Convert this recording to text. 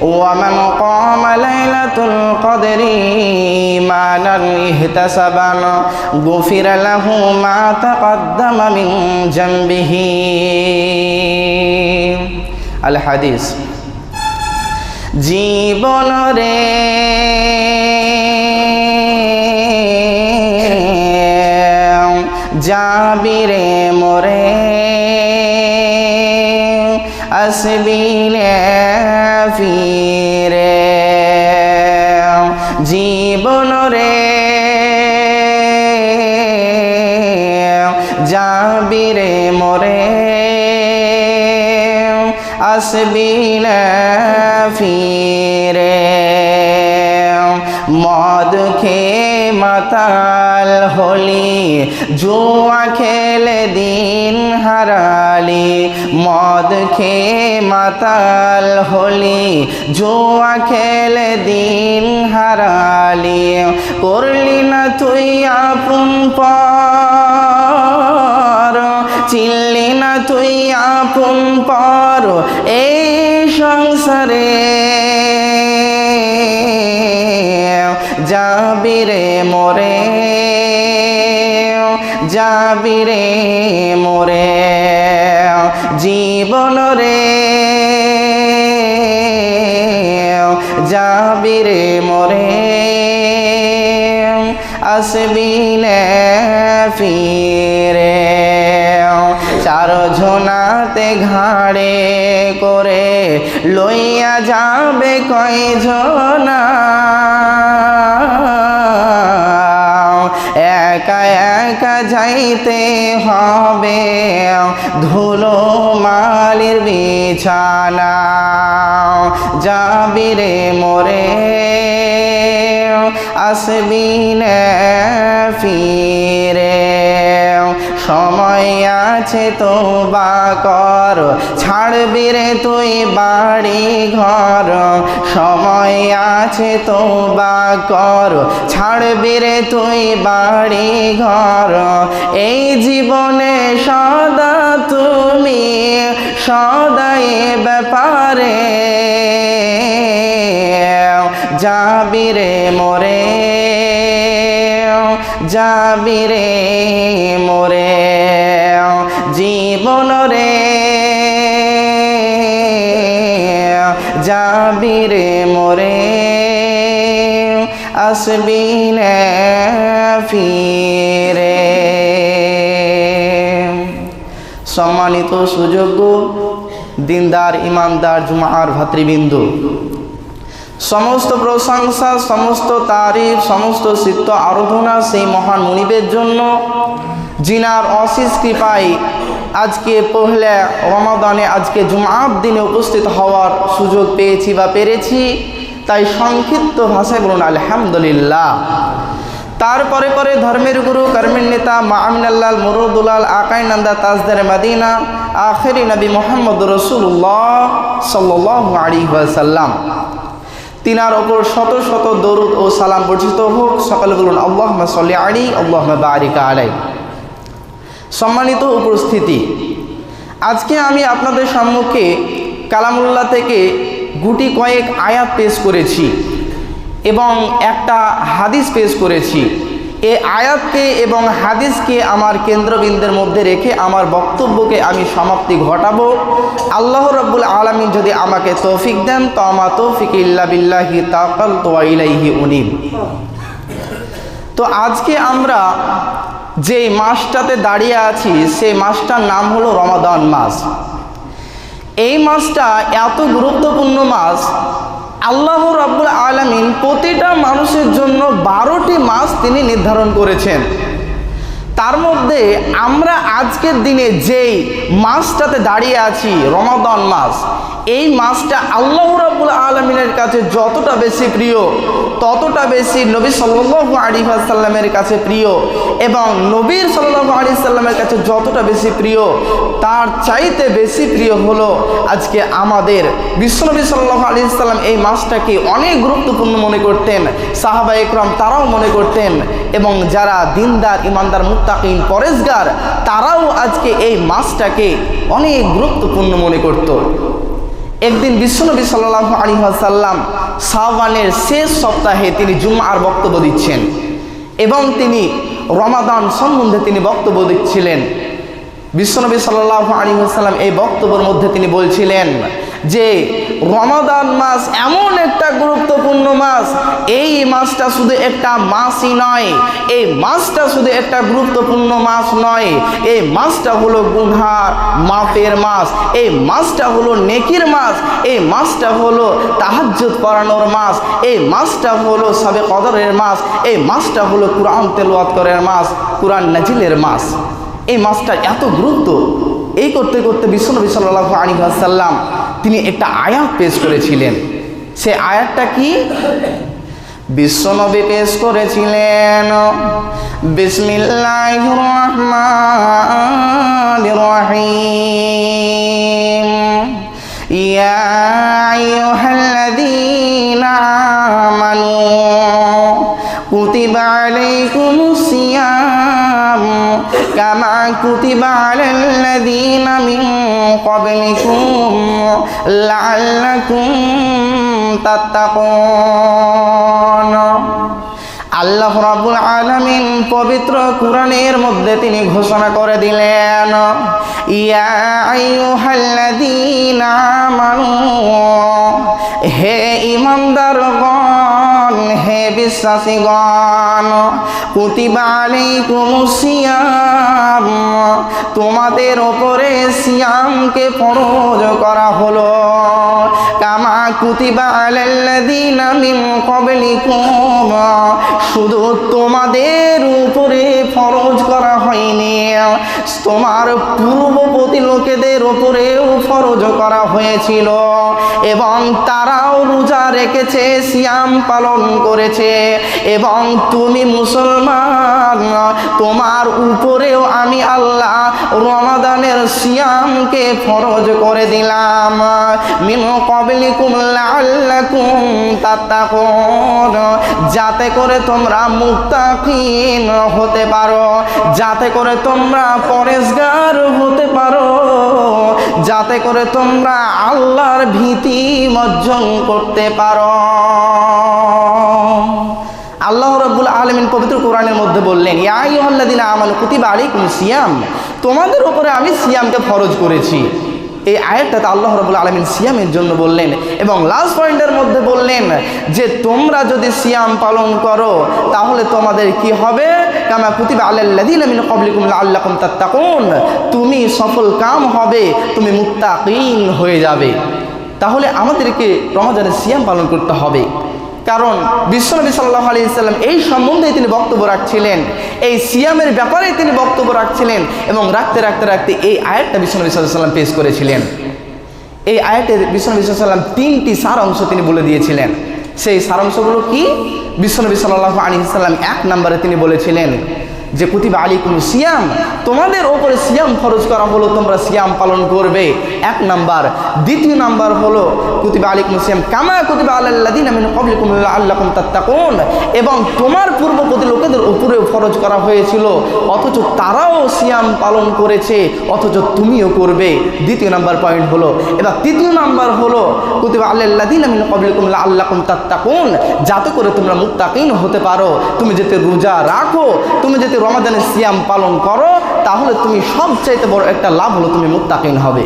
ومن قام ليلة القدر إيمانا احتسبا غفر له ما تقدم من ذنبه الحديث জীবন রে যাবি রে মোরে আসবি নে ফিরে জীবন রে যাবি রে মোরে আসবি নে ফিরে মদ খেয়ে মাতাল হলি জুয়া খেলে দিন হারালি মদ খেয়ে মাতাল হলি জুয়া খেলে দিন হারালি করলি না তুই আপন পর চিনলি না তুই আপন পর এই সংসারে যাবি রে মোরে যাবি রে মোরে জীবন রে যাবি রে মোরে আসবি নে ফিরে চার ঝোনাতে ঘাড়ে করে লইয়া যাবে কয় ঝোনা একা একা যাইতে হবে ধুলো মালির বিছানা যাবি রে মোরে আসবি নে ফিরে সময় আছে তওবা কর ছাড়বি রে তুই বাড়ি ঘর সময় আছে তওবা কর ছাড়বি রে তুই বাড়ি ঘর এই জীবনে সদা তুমি সদাই ব্যাপারে যাবি রে মোরে যাবি রে মোরে জীবন রে যাবি রে মোরে আসবি নে ফিরে সম্মানিত সুযোগ্য দিনদার ইমানদার জুমার ভাতৃবৃন্দ সমস্ত প্রশংসা সমস্ত তারিফ সমস্ত চিত্ত আরাধনা সেই মহান মুনিবের জন্য জিনার অশেষ কৃপায় আজকে পহেলা রমাদানে আজকে জুমার দিনে উপস্থিত হওয়ার সুযোগ পেয়েছি বা পেরেছি তাই সংক্ষিপ্ত ভাষায় বলুন আলহামদুলিল্লাহ। তারপরে পরে ধর্মের গুরু কর্মের নেতা মা আমিনাল্লাহ মুরুদুলাল আকাইনন্দা তাজদার মদিনা আখেরি নবী মোহাম্মদ রাসূলুল্লাহ সাল্লাল্লাহু আলাইহি ওয়াসাল্লাম তিনার ওপর শত শত দরুদ ও সালাম বর্ষিত হোক। সকলে বলুন আল্লাহুম্মা সাল্লি আলাইহি আল্লাহুম্মা বারিক আলাইহি। সম্মানিত উপস্থিতি, আজকে আমি আপনাদের সম্মুখে কালামুল্লাহ থেকে গুটি কয়েক আয়াত পেশ করেছি এবং একটা হাদিস পেশ করেছি। এই আয়াতকে এবং হাদিসকে আমার কেন্দ্রবিন্দুর মধ্যে রেখে আমার বক্তব্যকে আমি সমাপ্তি ঘটাবো। আল্লাহ রাব্বুল আলামিন যদি আমাকে তৌফিক দেন তো আমা তৌফিক ইল্লা বিল্লাহি তাওয়াক্কালতু ওয়া ইলাইহি উনীব। তো আজকে আমরা যে মাসটাতে দাঁড়িয়ে আছি সেই মাসটার নাম হলো রমাদান মাস। এই মাসটা এত গুরুত্বপূর্ণ মাস, আল্লাহ রাব্বুল আলামিন প্রতিটা মানুষের জন্য 12টি মাস তিনি নির্ধারণ করেছেন। তার মধ্যে আমরা আজকের দিনে যেই মাসটাতে দাঁড়িয়ে আছি রমাদান মাস, এই মাসটা আল্লাহ রাব্বুল আলামিনের কাছে যতটা বেশি প্রিয় ততটা বেশি নবী সাল্লাল্লাহু আলাইহি ওয়াসাল্লামের কাছে প্রিয়, এবং নবীর সাল্লাল্লাহু আলাইহি ওয়াসাল্লামের কাছে যতটা বেশি প্রিয় তার চাইতে বেশি প্রিয় হলো আজকে আমাদের বিশ্বনবী সাল্লাল্লাহু আলাইহি ওয়াসাল্লাম এই মাসটাকে অনেক গুরুত্বপূর্ণ মনে করতেন, সাহাবা একরাম তারাও মনে করতেন, এবং যারা দিনদার ইমানদার মুত্তাকিন পরেজগার তারাও আজকে এই মাসটাকে অনেক গুরুত্বপূর্ণ মনে করত। একদিন বিশ্বনবী সাল্লাল্লাহু আলাইহি ওয়াসাল্লাম শাওয়ালের শেষ সপ্তাহে তিনি জুমআর বক্তব্য দিচ্ছেন এবং তিনি রমাদান সম্বন্ধে তিনি বক্তব্য দিচ্ছিলেন। বিশ্বনবী সাল্লাল্লাহু আলাইহি ওয়াসাল্লাম এই বক্তব্যের মধ্যে তিনি বলছিলেন যে রমাদান মাস এমন একটা গুরুত্বপূর্ণ মাস, এই মাসটা শুধু একটা মাসই নয়, এই মাসটা শুধু একটা গুরুত্বপূর্ণ মাস নয়, এই মাসটা হলো গুনাহ মাফের মাস, এই মাসটা হলো নেকির মাস, এই মাসটা হলো তাহাজ্জুদ পড়ানোর মাস, এই মাসটা হলো শবে কদরের মাস, এই মাসটা হলো কুরআন তেলাওয়াত করার মাস, কুরআন নাজিলের মাস। এই মাসটা এত গুরুত্ব। এই করতে করতে বিশ্বনবী সাল্লাল্লাহু আলাইহি ওয়াসাল্লাম তিনি একটা আয়াত পেশ করেছিলেন। সে আয়াতটা কি? বিশ্বনবী পেশ করেছিলেন বিসমিল্লাহির রহমানির রহিম, ইয়া আইয়ুহাল্লাযীনা আমানু কুতিবা আলাইকুমুস সিয়াম কামা কুতিবা আলাল্লাযীনা মিন ক্বাবলিকুম লাআল্লাকুম তাত্তাকুন। আল্লাহ রাব্বুল আলামিন পবিত্র কুরআনের মধ্যে তিনি ঘোষণা করে দিলেন, ইয়া আইয়ুহাল্লাযীনা আমানু, হে ঈমানদারগণ, হে বিশ্বাসীগণ, কুতিবা আলাইকুমুস সিয়াম, তোমাদের উপরে সিয়ামকে ফরজ করা হলো, কামা কুতিবা আলাল্লাযীনা মিন ক্বাবলিকুম, শুধু তোমাদের উপরে ফরজ করা হয়নি, তোমার পূর্ববর্তী লোকেদের উপরেও ফরজ করা হয়েছিল এবং তারাও রোজা রেখেছে, সিয়াম পালন করেছে। এবং তুমি মুসলমান, তোমার উপরেও আমি আল্লাহ রমাদানের সিয়ামকে ফরজ করে দিলাম, মিন ক্বাবলিকুম লাআল্লাকুম তাত্তাকুন, যাতে করে তোমরা মুত্তাকিন হতে পারো, যাতে করে তোমরা পরেজগার হতে পারো, যাতে করে তোমরা আল্লাহর ভীতি অর্জন করতে পারো। আল্লাহ রাব্বুল আলামিন পবিত্র কোরআনের মধ্যে বললেন, ইয়া আইয়ুহাল্লাযীনা আমানু কুতিবা আলাইকুমুস সিয়াম, তোমাদের উপরে আমি সিয়ামকে ফরজ করেছি। এই আয়াতটাতে আল্লাহ রাব্বুল আলামিন সিয়ামের জন্য বললেন এবং লাস্ট পয়েন্টের মধ্যে বললেন যে তোমরা যদি সিয়াম পালন করো তাহলে তোমাদের কি হবে, কামা কুতিবা আলাল্লাযীনা মিন ক্বাবলিকুম লাআল্লাকুম তাত্তাকুন, তুমি সফল কাম হবে, তুমি মুত্তাকিন হয়ে যাবে। তাহলে আমাদেরকে রমজানের সিয়াম পালন করতে হবে, কারণ বিশ্বনবী সাল্লাল্লাহু আলাইহি ওয়াসাল্লাম এই সম্বন্ধে তিনি বক্তব্য রাখছিলেন, এই সিয়ামের ব্যাপারে তিনি বক্তব্য রাখছিলেন এবং রাখতে রাখতে রাখতে এই আয়াতটা বিশ্বনবী সাল্লাল্লাহু আলাইহি ওয়াসাল্লাম পেশ করেছিলেন। এই আয়াতের বিশ্বনবী সাল্লাল্লাহু আলাইহি ওয়াসাল্লাম তিনটি সার অংশ তিনি বলে দিয়েছিলেন। সেই সারাংশগুলো কি? বিশ্বনবী সাল্লাল্লাহু আলাইহি ওয়াসাল্লাম এক নম্বরে তিনি বলেছিলেন যে কুতিবা আলাইকুমুস সিয়াম, তোমাদের উপরে সিয়াম ফরজ করা হলো, তোমরা সিয়াম পালন করবে, এক নাম্বার। দ্বিতীয় নাম্বার হলো কুতিবা আলাইকুমুস সিয়াম কামা কুতিবা আলাল্লাযীনা মিন ক্বাবলিকুম লাআল্লাকুম তাত্তাকুন, এবং তোমার পূর্ববর্তী লোকেদের উপরেও ফরজ করা হয়েছিল অথচ তারাও সিয়াম পালন করেছে, অথচ তুমিও করবে। দ্বিতীয় নাম্বার পয়েন্ট হলো। এবার তৃতীয় নাম্বার হলো কুতিবা আলাল্লাযীনা মিন ক্বাবলিকুম লাআল্লাকুম তাত্তাকুন, যাতে করে তোমরা মুত্তাকিন হতে পারো। তুমি যাতে রোজা রাখো, তুমি যাতে রমাদানের সিয়াম পালন করো, তাহলে তুমি সবচাইতে বড় একটা লাভ হলো তুমি মুত্তাকিন হবে।